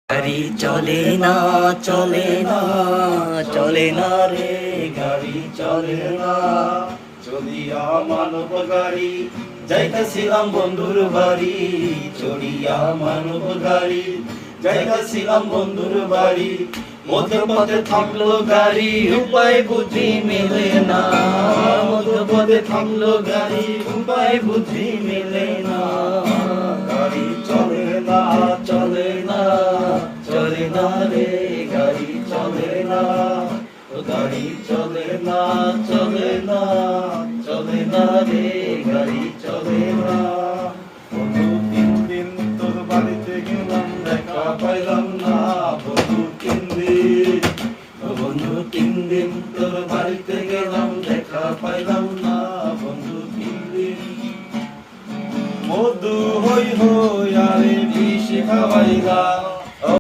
গাড়ি চলে না চলে না চলে না রে, গাড়ি চলে না। চলিয়া মানব গাড়ি যাইতেছিলাম বন্ধুর বাড়ি, চলিয়া মানব গাড়ি যাইতেছিলাম বন্ধুর বাড়ি। পথে পথে থামলো গাড়ি, উপায় বুদ্ধি মেলে না। পথে থামলো গাড়ি, উপায় বুদ্ধি মেলে না। গাড়ি চলে না চলে না চলে না রে, গাড়ি চলে না। গাড়ি চলে না চলে না চলে না রে,